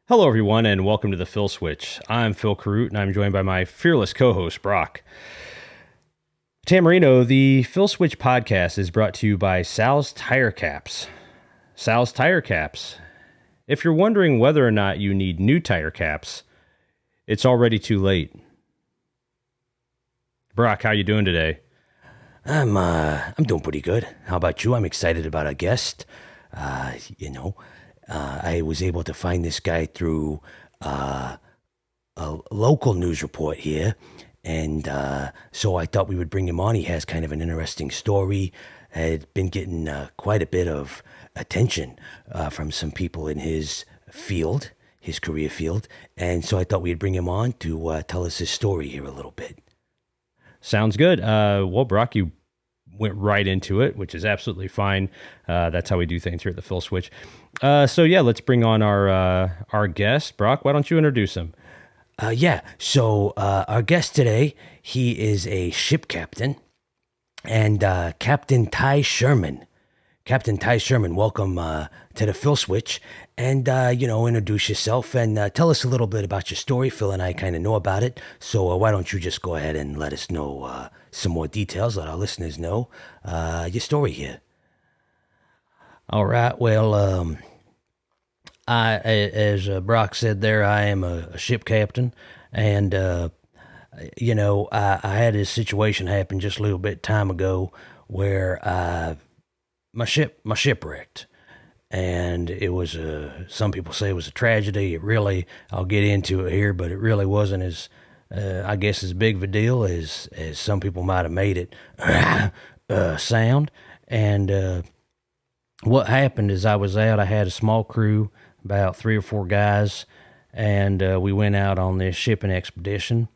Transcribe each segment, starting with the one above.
Hello, everyone, and welcome to the Phil Switch. I'm Phil Carute, and I'm joined by my fearless co-host, Brock. Tamarino, the Phil Switch podcast is brought to you by Sal's Tire Caps. Sal's Tire Caps. If you're wondering whether or not you need new tire caps, it's already too late. Brock, how you doing today? I'm doing pretty good. How about you? I'm excited about our guest. I was able to find this guy through a local news report here, and so I thought we would bring him on. He has kind of an interesting story. Had been getting quite a bit of attention from some people in his field, his career field, and so I thought we'd bring him on to tell us his story here a little bit. Sounds good. Well, Brock, you went right into it, which is absolutely fine. That's how we do things here at the Phil Switch. So yeah, let's bring on our guest. Brock, why don't you introduce him? So our guest today, he is a ship captain, and Captain Tye Sherman. Captain Tye Sherman, welcome to the Phil Switch, and introduce yourself and tell us a little bit about your story. Phil and I kind of know about it, so why don't you just go ahead and let us know some more details, let our listeners know your story here. All right. Well, as Brock said there, I am a ship captain, and I had this situation happen just a little bit time ago where my ship wrecked, and it was some people say it was a tragedy. It really, I'll get into it here, but it really wasn't I guess as big of a deal as some people might have made it sound. And what happened is I was out. I had a small crew, about 3 or 4 guys, and we went out on this shipping expedition.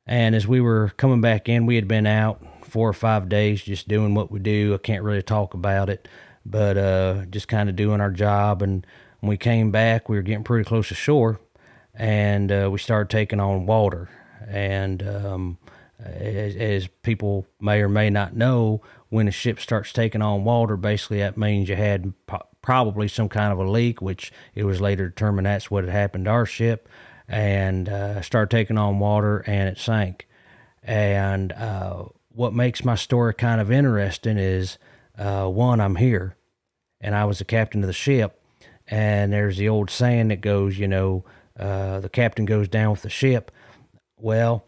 And as we were coming back in, we had been out 4 or 5 days just doing what we do. I can't really talk about it, but just kind of doing our job. And when we came back, we were getting pretty close to shore, and we started taking on water. And as people may or may not know, when a ship starts taking on water, basically that means you had probably some kind of a leak, which it was later determined that's what had happened to our ship, and started taking on water, and it sank. And what makes my story kind of interesting is, one, I'm here, and I was the captain of the ship, and there's the old saying that goes, the captain goes down with the ship. Well,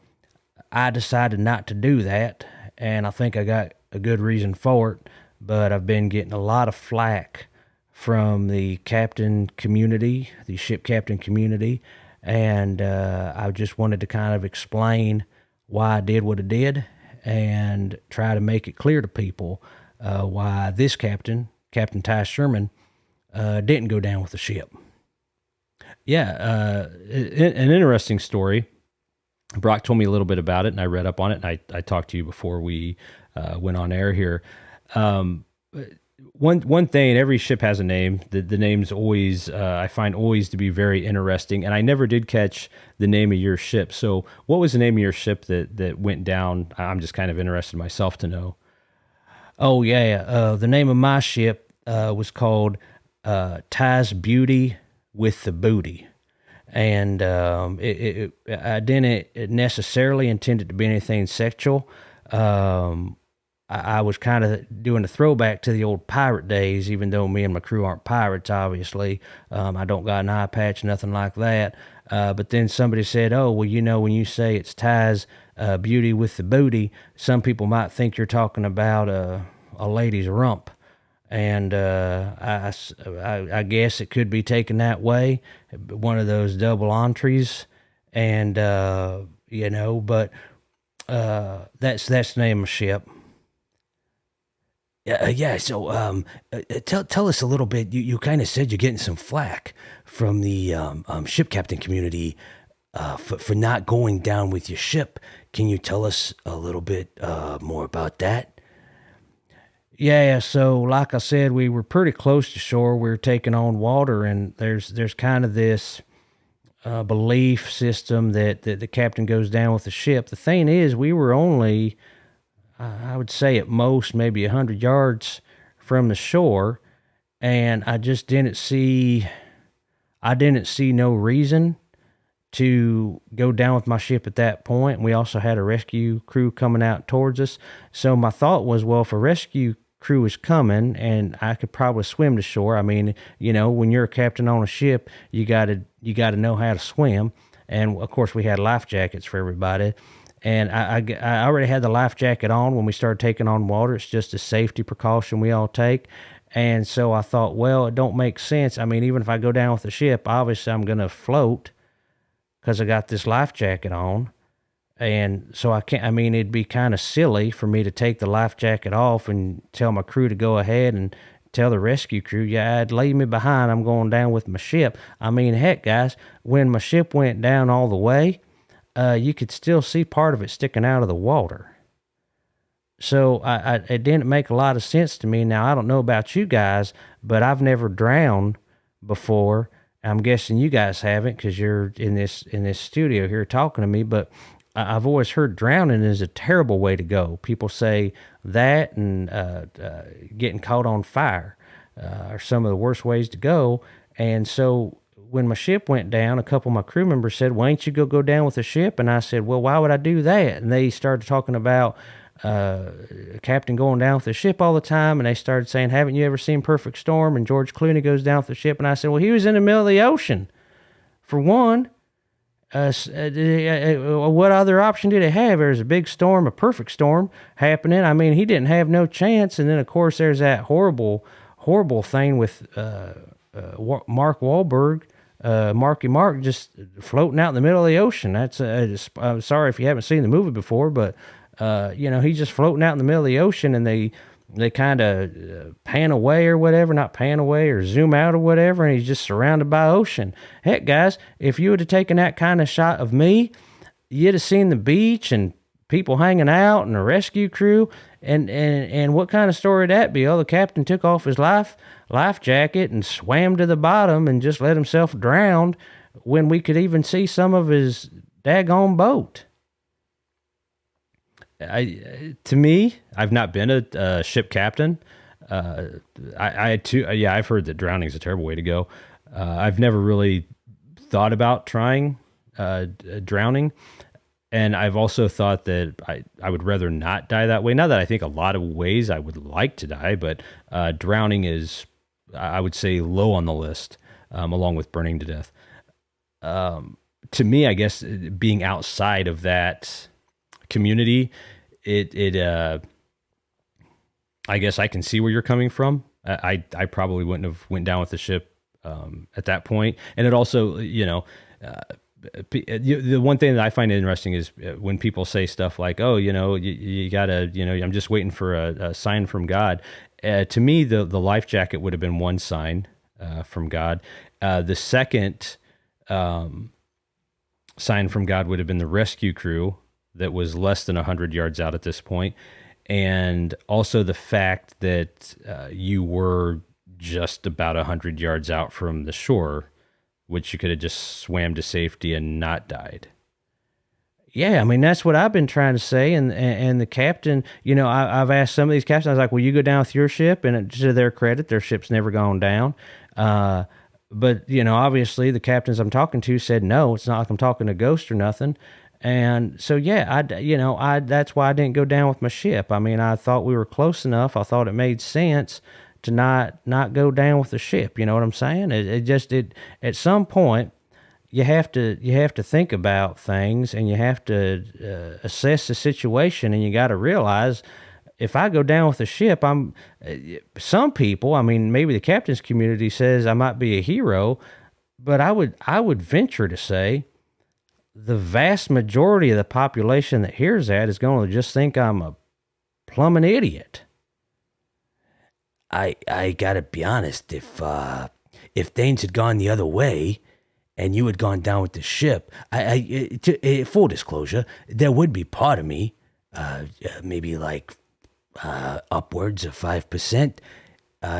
I decided not to do that, and I think I got a good reason for it, but I've been getting a lot of flack from the captain community, the ship captain community, and I just wanted to kind of explain why I did what I did and try to make it clear to people why this captain, Captain Tye Sherman, didn't go down with the ship. Yeah, an interesting story. Brock told me a little bit about it, and I read up on it, and I talked to you before we went on air here. One thing, every ship has a name. The name's always, I find always to be very interesting, and I never did catch the name of your ship. So what was the name of your ship that went down? I'm just kind of interested myself to know. Oh, yeah. The name of my ship was called Tye's Beauty with the Booty. And I didn't necessarily intend it to be anything sexual. I was kind of doing a throwback to the old pirate days, even though me and my crew aren't pirates, obviously. I don't got an eye patch, nothing like that. But then somebody said, oh, well, when you say it's Tye's Beauty with the Booty, some people might think you're talking about a lady's rump. And I guess it could be taken that way, one of those double entrees. And, but that's the name of the ship. Yeah. So, tell us a little bit. You kind of said you're getting some flack from the ship captain community for not going down with your ship. Can you tell us a little bit more about that? Yeah, so like I said, we were pretty close to shore. We were taking on water, and there's kind of this belief system that the captain goes down with the ship. The thing is, we were only, I would say at most, maybe 100 yards from the shore, and I just didn't see I didn't see no reason to go down with my ship at that point. We also had a rescue crew coming out towards us. So my thought was, well, if a rescue crew is coming and I could probably swim to shore. I mean, when you're a captain on a ship, you gotta know how to swim. And of course we had life jackets for everybody. And I already had the life jacket on when we started taking on water. It's just a safety precaution we all take. And so I thought, well, it don't make sense. I mean, even if I go down with the ship, obviously I'm going to float because I got this life jacket on. And so it'd be kind of silly for me to take the life jacket off and tell my crew to go ahead and tell the rescue crew, yeah, I'd leave me behind. I'm going down with my ship. I mean, heck, guys, when my ship went down all the way, you could still see part of it sticking out of the water. So it didn't make a lot of sense to me. Now, I don't know about you guys, but I've never drowned before. I'm guessing you guys haven't because you're in this studio here talking to me, but I've always heard drowning is a terrible way to go. People say that and getting caught on fire are some of the worst ways to go. And so when my ship went down, a couple of my crew members said, why don't you go down with the ship? And I said, well, why would I do that? And they started talking about captain going down with the ship all the time. And they started saying, haven't you ever seen Perfect Storm? And George Clooney goes down with the ship. And I said, well, he was in the middle of the ocean. For one, what other option did it have? There's a big storm, a perfect storm happening. I mean, he didn't have no chance. And then, of course, there's that horrible thing with Mark Wahlberg, Marky Mark, just floating out in the middle of the ocean. That's I'm sorry if you haven't seen the movie before, but he's just floating out in the middle of the ocean, and they kind of pan away or whatever, not pan away or zoom out or whatever, and he's just surrounded by ocean. Heck, guys, if you would have taken that kind of shot of me, you'd have seen the beach and people hanging out and a rescue crew. And what kind of story would that be? Oh, the captain took off his life jacket and swam to the bottom and just let himself drown when we could even see some of his daggone boat. To me, I've not been a ship captain. I've heard that drowning is a terrible way to go. I've never really thought about trying drowning. And I've also thought that I would rather not die that way. Not that I think a lot of ways I would like to die, but drowning is, I would say, low on the list, along with burning to death. To me, I guess being outside of that community, I guess I can see where you're coming from. I probably wouldn't have went down with the ship at that point. And it also, the one thing that I find interesting is when people say stuff like, oh, you gotta, I'm just waiting for a sign from God. To me, the life jacket would have been one sign from God. The second sign from God would have been the rescue crew that was less than 100 yards out at this point. And also the fact that you were just about 100 yards out from the shore, which you could have just swam to safety and not died. Yeah, I mean, that's what I've been trying to say. And the captain, I've asked some of these captains, I was like, will you go down with your ship? And to their credit, their ship's never gone down. But, obviously the captains I'm talking to said, no, it's not like I'm talking to Ghost or nothing. And so, yeah, that's why I didn't go down with my ship. I mean, I thought we were close enough. I thought it made sense to not go down with the ship. You know what I'm saying? It at some point you have to think about things, and you have to assess the situation, and you got to realize if I go down with the ship, some people, I mean, maybe the captain's community says I might be a hero, but I would venture to say the vast majority of the population that hears that is going to just think I'm a plumbing idiot. I gotta be honest. If things had gone the other way, and you had gone down with the ship, full disclosure, there would be part of me, maybe like upwards of 5%,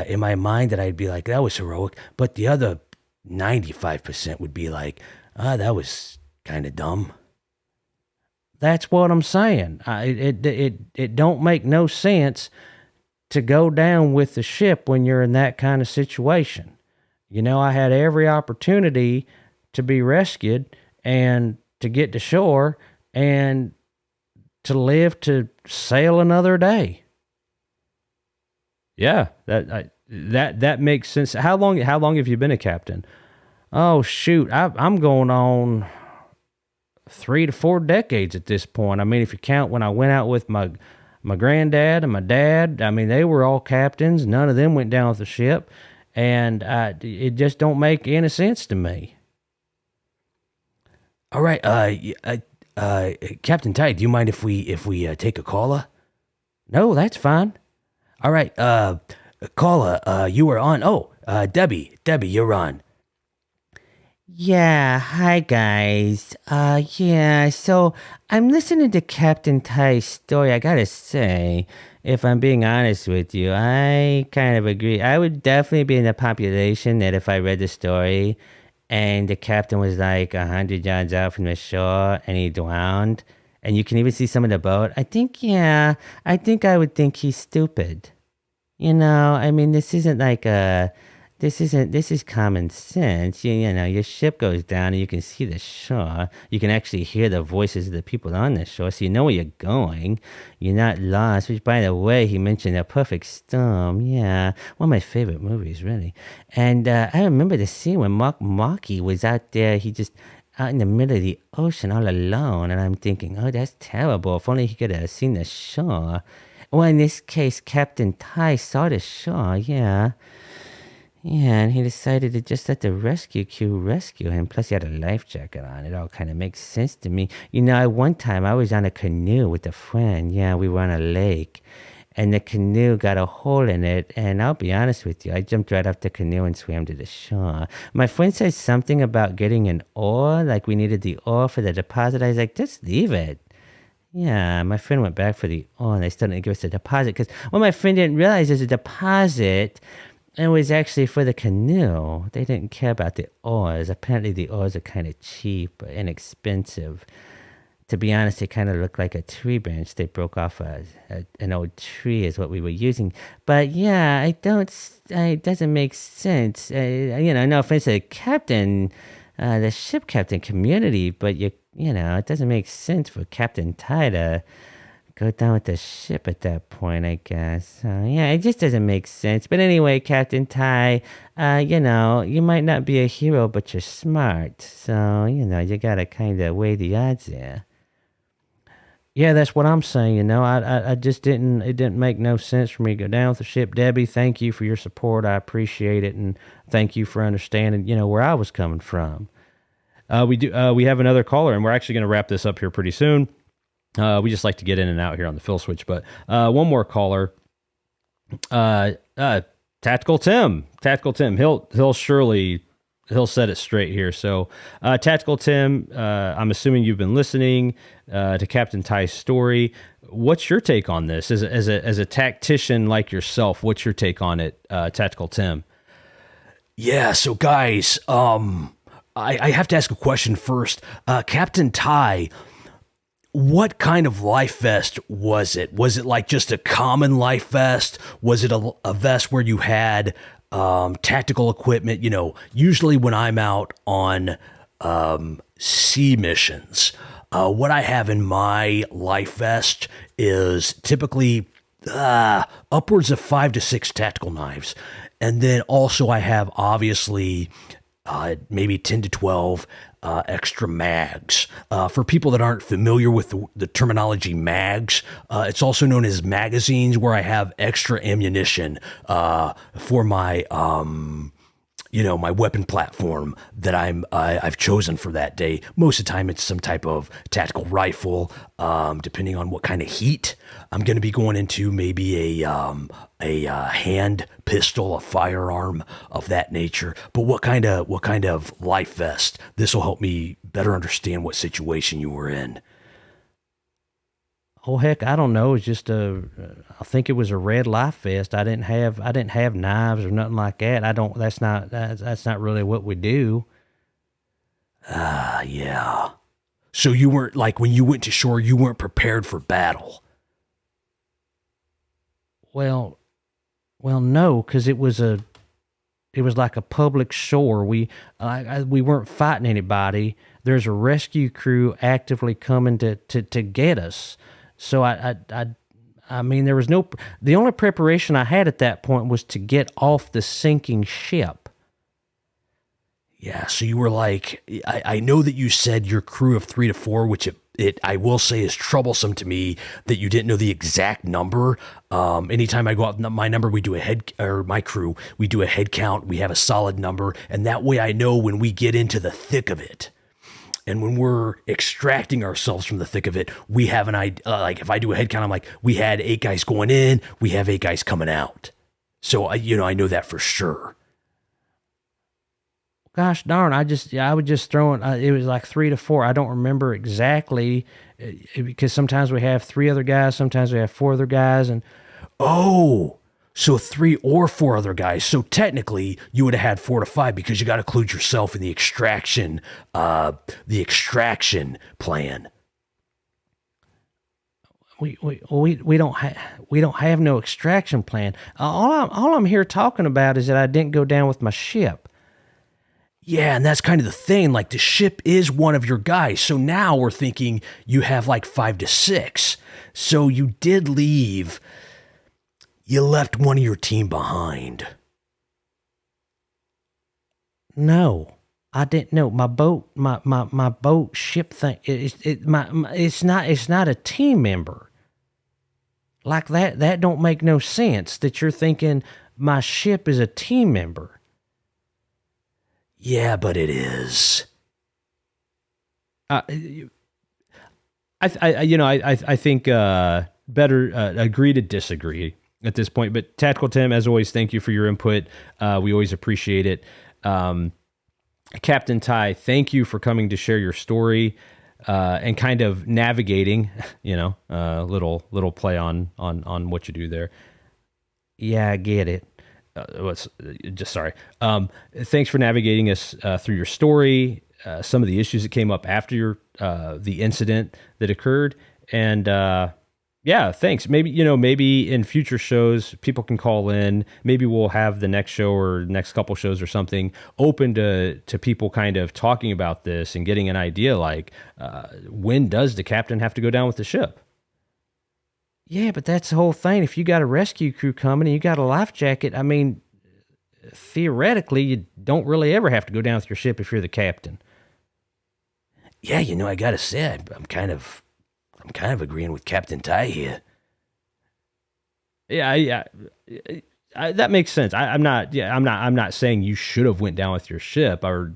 in my mind that I'd be like, that was heroic. But the other 95% would be like, that was kind of dumb. That's what I'm saying. It don't make no sense to go down with the ship when you're in that kind of situation. I had every opportunity to be rescued and to get to shore and to live to sail another day. Yeah, that makes sense. How long have you been a captain? Oh, shoot. I'm going on 3 to 4 decades at this point. I mean, if you count when I went out with my granddad and my dad, I mean, they were all captains. None of them went down with the ship. And it just don't make any sense to me. All right, Captain Tye, do you mind if we take a caller? No, that's fine. All right, caller, you are on. Oh, Debbie, you're on. Yeah, hi guys. Yeah, so I'm listening to Captain Tye's story. I gotta say, if I'm being honest with you, I kind of agree. I would definitely be in the population that if I read the story and the captain was like 100 yards out from the shore and he drowned, and you can even see some of the boat, I think I would think he's stupid. I mean, this is common sense. Your ship goes down and you can see the shore. You can actually hear the voices of the people on the shore, so you know where you're going. You're not lost, which, by the way, he mentioned A Perfect Storm. Yeah, one of my favorite movies, really. And I remember the scene when Mark Markey was out there. He just out in the middle of the ocean all alone. And I'm thinking, oh, that's terrible. If only he could have seen the shore. Well, in this case, Captain Tye saw the shore, yeah. Yeah, and he decided to just let the rescue crew rescue him. Plus, he had a life jacket on. It all kind of makes sense to me. At one time, I was on a canoe with a friend. Yeah, we were on a lake. And the canoe got a hole in it. And I'll be honest with you, I jumped right off the canoe and swam to the shore. My friend said something about getting an oar, like we needed the oar for the deposit. I was like, just leave it. Yeah, my friend went back for the oar, and they still didn't give us a deposit. Because what my friend didn't realize is a deposit... It was actually for the canoe. They didn't care about the oars. Apparently, the oars are kind of cheap, inexpensive. To be honest, it kind of looked like a tree branch they broke off an old tree is what we were using. But yeah, it doesn't make sense. No offense to the captain, the ship captain community, but it doesn't make sense for Captain Tye to go down with the ship at that point, I guess. Yeah, it just doesn't make sense. But anyway, Captain Tye, you might not be a hero, but you're smart. So, you gotta kind of weigh the odds there. Yeah, that's what I'm saying. I just it didn't make no sense for me to go down with the ship. Debbie, thank you for your support. I appreciate it. And thank you for understanding, where I was coming from. We have another caller, and we're actually going to wrap this up here pretty soon. We just like to get in and out here on the Phil Switch, but one more caller, Tactical Tim. He'll set it straight here. So, Tactical Tim, I'm assuming you've been listening to Captain Tye's story. What's your take on this as a tactician like yourself? What's your take on it, Tactical Tim? Yeah, so guys, I have to ask a question first. Captain Tye, what kind of life vest was it? Was it like just a common life vest? Was it a vest where you had tactical equipment? Usually when I'm out on sea missions, what I have in my life vest is typically upwards of 5 to 6 tactical knives. And then also I have obviously maybe 10 to 12 extra mags. For people that aren't familiar with the terminology mags, it's also known as magazines, where I have extra ammunition for my my weapon platform that I've chosen for that day. Most of the time, it's some type of tactical rifle, depending on what kind of heat I'm going to be going into. Maybe a hand pistol, a firearm of that nature. But what kind of life vest? This will help me better understand what situation you were in. Oh heck, I don't know. It's just I think it was a red life vest. I didn't have knives or nothing like that. That's not really what we do. Yeah. So you weren't, like, when you went to shore, you weren't prepared for battle. Well, no, because it was it was like a public shore. We weren't fighting anybody. There's a rescue crew actively coming to get us. So I mean, there was the only preparation I had at that point was to get off the sinking ship. Yeah, so you were like, I know that you said your crew of 3 to 4, which it I will say is troublesome to me that you didn't know the exact number. Anytime I go out my number, we do my crew, we do a head count, we have a solid number, and that way I know when we get into the thick of it. And when we're extracting ourselves from the thick of it, we have an idea. Like if I do a head count, I'm like, we had 8 guys going in, we have 8 guys coming out. So I know that for sure. Gosh darn, I would just throw in, it was like 3 to 4. I don't remember exactly because sometimes we have 3 other guys, sometimes we have 4 other guys. And oh, so 3 or 4 other guys. So technically you would have had 4 to 5 because you got to include yourself in the extraction plan. We don't have no extraction plan. All I'm here talking about is that I didn't go down with my ship. Yeah, and that's kind of the thing. Like the ship is one of your guys. So now we're thinking you have like 5 to 6. So you did leave. You left one of your team behind. No, I didn't know. My boat, my boat ship thing. It's not a team member. Like that. That don't make no sense. That you're thinking my ship is a team member. Yeah, but it is. I think better agree to disagree at this point. But Tactical Tim, as always, thank you for your input. We always appreciate it. Captain Tye, thank you for coming to share your story and kind of navigating. Little play on what you do there. Yeah, I get it. Sorry. Thanks for navigating us through your story, some of the issues that came up after the incident that occurred, and thanks. Maybe in future shows people can call in. Maybe we'll have the next show or next couple shows or something open to people kind of talking about this and getting an idea like when does the captain have to go down with the ship? Yeah, but that's the whole thing. If you got a rescue crew coming and you got a life jacket, I mean, theoretically, you don't really ever have to go down with your ship if you're the captain. Yeah, I gotta say, I'm kind of agreeing with Captain Tye here. Yeah, that makes sense. I'm not saying you should have went down with your ship, or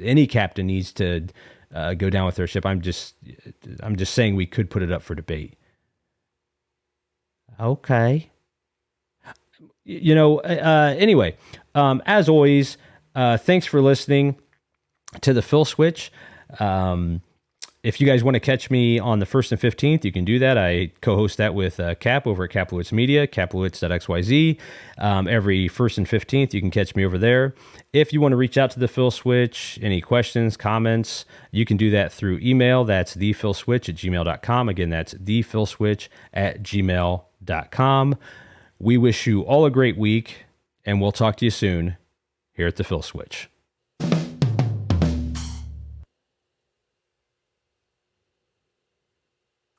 any captain needs to go down with their ship. I'm just saying we could put it up for debate. Okay. Anyway, as always, thanks for listening to the Phil Switch. If you guys want to catch me on the 1st and 15th, you can do that. I co-host that with Cap over at Kaplowitz Media, kaplowitz.xyz. Every 1st and 15th, you can catch me over there. If you want to reach out to the Phil Switch, any questions, comments, you can do that through email. That's thephilswitch@gmail.com. Again, that's thephilswitch@gmail.com. We wish you all a great week, and we'll talk to you soon here at the Phil Switch.